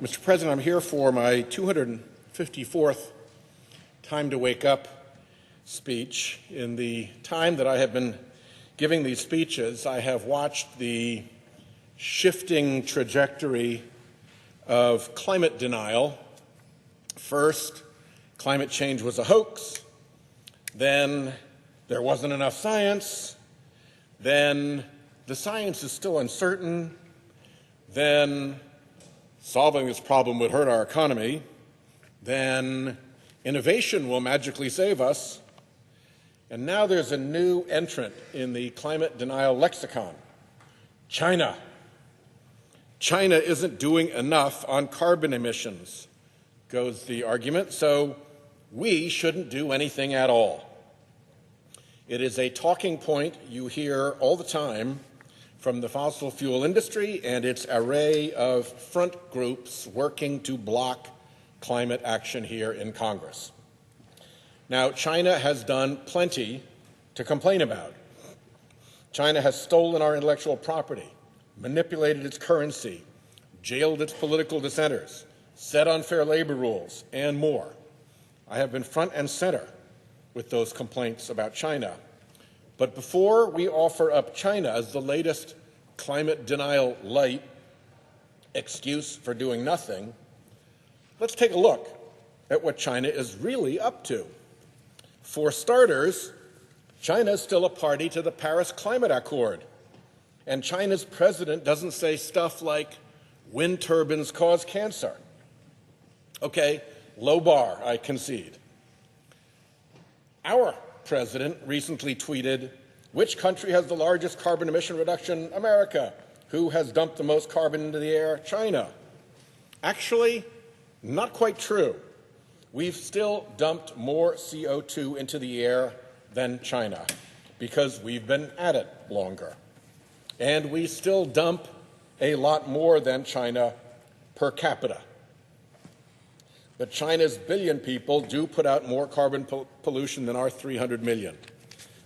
Mr. President, I'm here for my 254th Time to Wake Up speech. In the time that I have been giving these speeches, I have watched the shifting trajectory of climate denial. First, climate change was a hoax. Then there wasn't enough science. Then the science is still uncertain. Then solving this problem would hurt our economy. Then innovation will magically save us. And now there's a new entrant in the climate denial lexicon: China. China isn't doing enough on carbon emissions, goes the argument, so we shouldn't do anything at all. It is a talking point you hear all the time from the fossil fuel industry and its array of front groups working to block climate action here in Congress. Now, China has done plenty to complain about. China has stolen our intellectual property, manipulated its currency, jailed its political dissenters, set unfair labor rules, and more. I have been front and center with those complaints about China. But before we offer up China as the latest climate denial light excuse for doing nothing, let's take a look at what China is really up to. For starters, China is still a party to the Paris Climate Accord, and China's president doesn't say stuff like wind turbines cause cancer. Okay, low bar, I concede. Our president recently tweeted, "Which country has the largest carbon emission reduction? America. Who has dumped the most carbon into the air? China." Actually, not quite true. We've still dumped more CO2 into the air than China because we've been at it longer. And we still dump a lot more than China per capita. But China's billion people do put out more carbon pollution than our 300 million.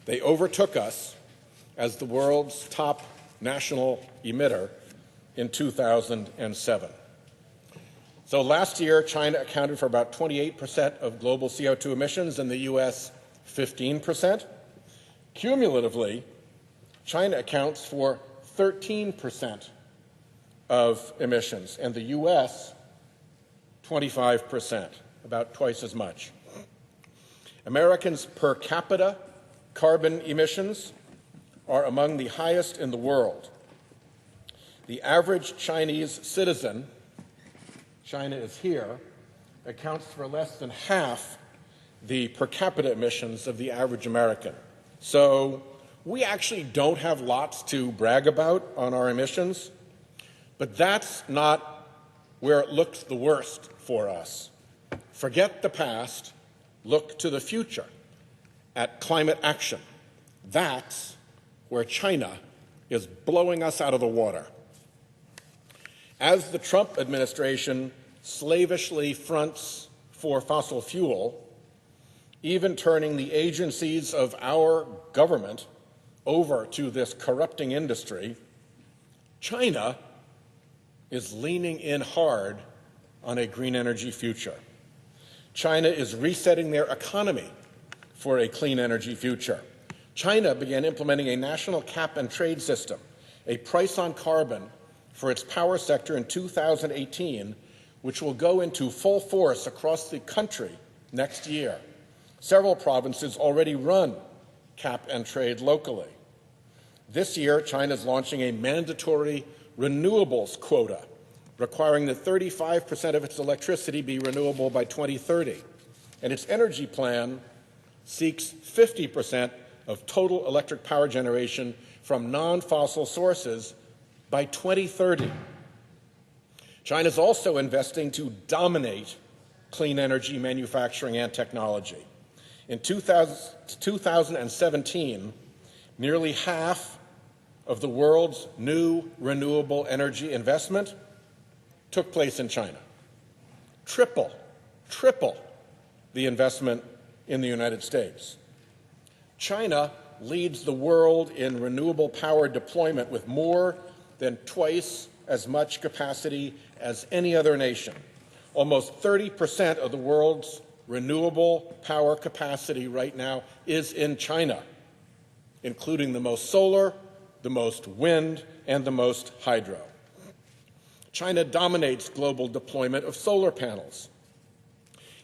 They overtook us as the world's top national emitter in 2007. So last year, China accounted for about 28% of global CO2 emissions, and the U.S. 15%. Cumulatively, China accounts for 13% of emissions, and the U.S. 25%, about twice as much. Americans' per capita carbon emissions are among the highest in the world. The average Chinese citizen, China is here, accounts for less than half the per capita emissions of the average American. So we actually don't have lots to brag about on our emissions, but that's not where it looks the worst for us. Forget the past, look to the future at climate action. That's where China is blowing us out of the water. As the Trump administration slavishly fronts for fossil fuel, even turning the agencies of our government over to this corrupting industry, China is leaning in hard on a green energy future. China is resetting their economy for a clean energy future. China began implementing a national cap and trade system, a price on carbon for its power sector in 2018, which will go into full force across the country next year. Several provinces already run cap and trade locally. This year, China is launching a mandatory renewables quota, requiring that 35% of its electricity be renewable by 2030. And its energy plan seeks 50% of total electric power generation from non-fossil sources by 2030. China is also investing to dominate clean energy manufacturing and technology. In 2017, nearly half of the world's new renewable energy investment took place in China. Triple the investment in the United States. China leads the world in renewable power deployment with more than twice as much capacity as any other nation. Almost 30% of the world's renewable power capacity right now is in China, including the most solar, the most wind, and the most hydro. China dominates global deployment of solar panels.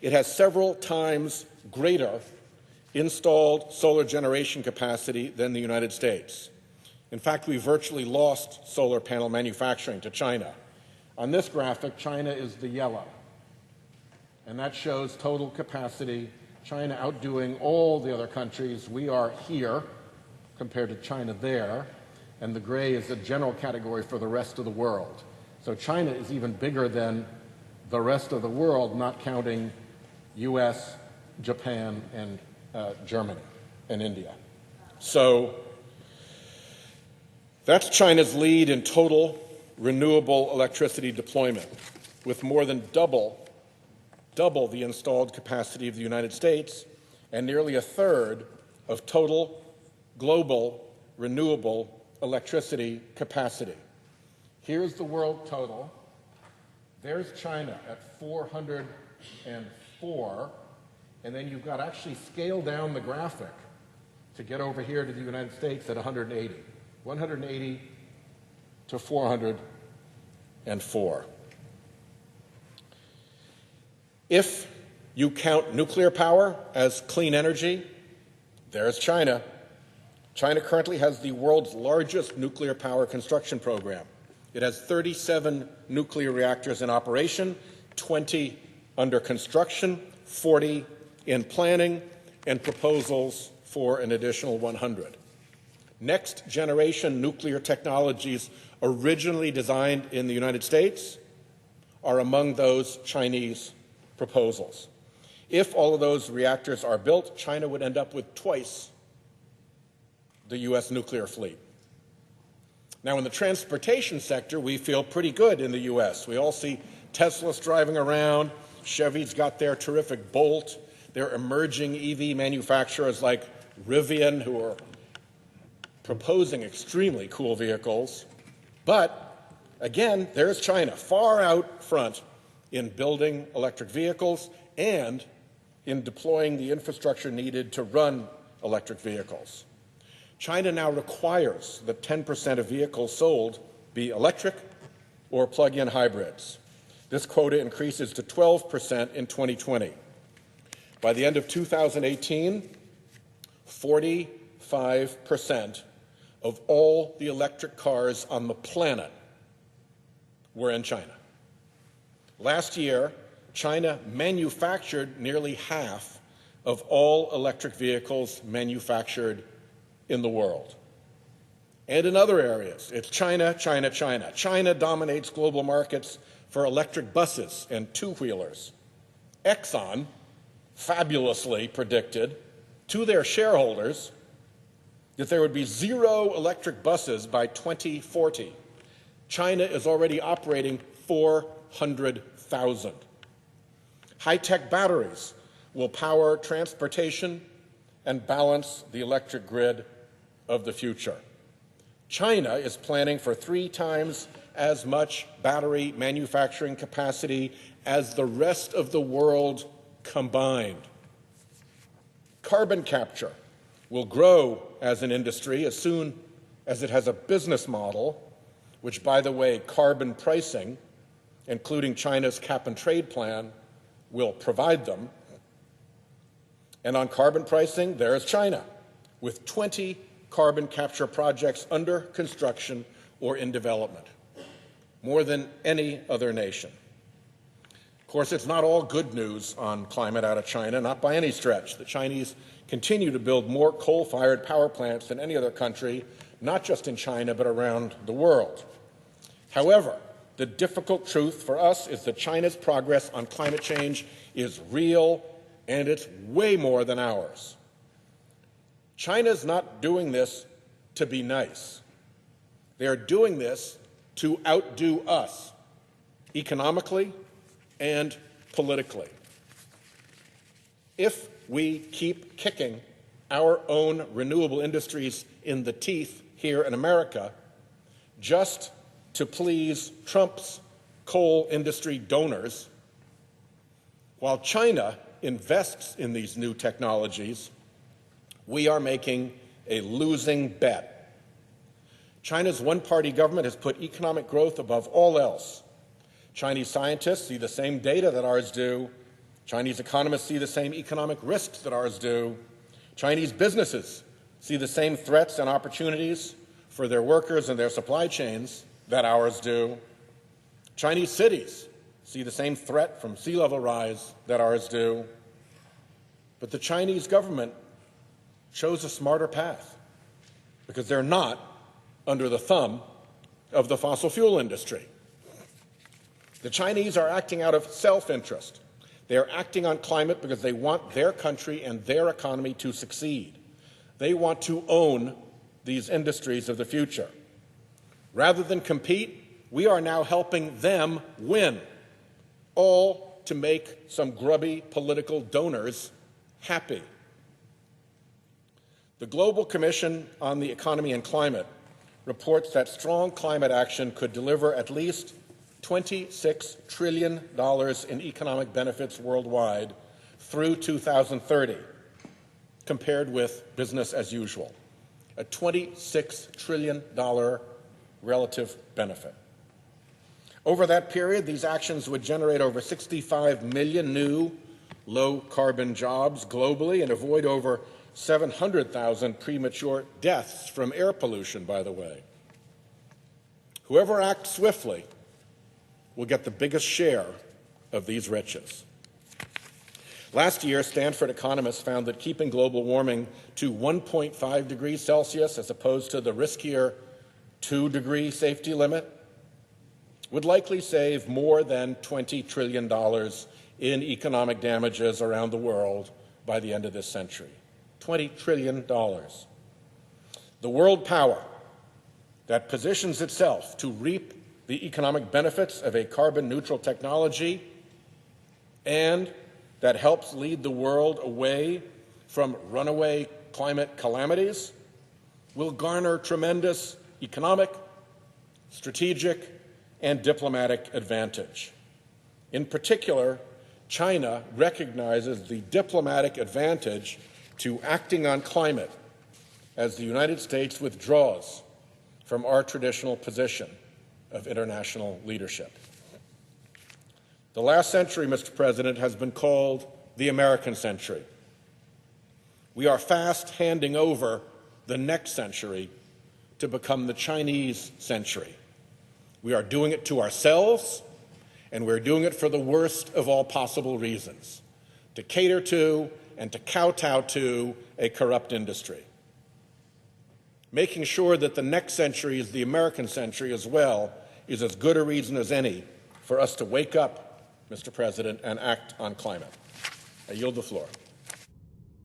It has several times greater installed solar generation capacity than the United States. In fact, we virtually lost solar panel manufacturing to China. On this graphic, China is the yellow, and that shows total capacity, China outdoing all the other countries. We are here compared to China there, and the gray is a general category for the rest of the world. So China is even bigger than the rest of the world, not counting US, Japan, and Germany and India. So that's China's lead in total renewable electricity deployment, with more than double the installed capacity of the United States and nearly a third of total global renewable electricity capacity. Here's the world total. There's China at 404, and then you've got to actually scale down the graphic to get over here to the United States at 180. 180 to 404. If you count nuclear power as clean energy, there's China. China currently has the world's largest nuclear power construction program. It has 37 nuclear reactors in operation, 20 under construction, 40 in planning, and proposals for an additional 100. Next-generation nuclear technologies originally designed in the United States are among those Chinese proposals. If all of those reactors are built, China would end up with twice the U.S. nuclear fleet. Now, in the transportation sector, we feel pretty good in the U.S. We all see Teslas driving around. Chevy's got their terrific Bolt. There are emerging EV manufacturers like Rivian who are proposing extremely cool vehicles. But, again, there's China, far out front in building electric vehicles and in deploying the infrastructure needed to run electric vehicles. China now requires that 10% of vehicles sold be electric or plug-in hybrids. This quota increases to 12% in 2020. By the end of 2018, 45% of all the electric cars on the planet were in China. Last year, China manufactured nearly half of all electric vehicles manufactured in the world. And in other areas, it's China, China, China. China dominates global markets for electric buses and two-wheelers. Exxon fabulously predicted to their shareholders that there would be 0 electric buses by 2040. China is already operating 400,000. High-tech batteries will power transportation and balance the electric grid of the future. China is planning for 3 times as much battery manufacturing capacity as the rest of the world combined. Carbon capture will grow as an industry as soon as it has a business model, which, by the way, carbon pricing, including China's cap-and-trade plan, will provide them. And on carbon pricing, there is China, with 20 carbon capture projects under construction or in development, more than any other nation. Of course, it's not all good news on climate out of China, not by any stretch. The Chinese continue to build more coal-fired power plants than any other country, not just in China, but around the world. However, the difficult truth for us is that China's progress on climate change is real, and it's way more than ours. China's not doing this to be nice. They're doing this to outdo us, economically and politically. If we keep kicking our own renewable industries in the teeth here in America, just to please Trump's coal industry donors, while China invests in these new technologies, we are making a losing bet. China's one-party government has put economic growth above all else. Chinese scientists see the same data that ours do. Chinese economists see the same economic risks that ours do. Chinese businesses see the same threats and opportunities for their workers and their supply chains that ours do. Chinese cities see the same threat from sea level rise that ours do. But the Chinese government chose a smarter path because they're not under the thumb of the fossil fuel industry. The Chinese are acting out of self-interest. They are acting on climate because they want their country and their economy to succeed. They want to own these industries of the future. Rather than compete, we are now helping them win, all to make some grubby political donors happy. The Global Commission on the Economy and Climate reports that strong climate action could deliver at least $26 trillion in economic benefits worldwide through 2030, compared with business as usual. A $26 trillion relative benefit. Over that period, these actions would generate over 65 million new low-carbon jobs globally and avoid over 700,000 premature deaths from air pollution, by the way. Whoever acts swiftly will get the biggest share of these riches. Last year, Stanford economists found that keeping global warming to 1.5 degrees Celsius, as opposed to the riskier 2-degree safety limit, would likely save more than $20 trillion in economic damages around the world by the end of this century. $20 trillion. The world power that positions itself to reap the economic benefits of a carbon-neutral technology and that helps lead the world away from runaway climate calamities will garner tremendous economic, strategic, and diplomatic advantage. In particular, China recognizes the diplomatic advantage to acting on climate as the United States withdraws from our traditional position of international leadership. The last century, Mr. President, has been called the American century. We are fast handing over the next century to become the Chinese century. We are doing it to ourselves, and we're doing it for the worst of all possible reasons, to cater to and to kowtow to a corrupt industry. Making sure that the next century is the American century as well is as good a reason as any for us to wake up, Mr. President, and act on climate. I yield the floor.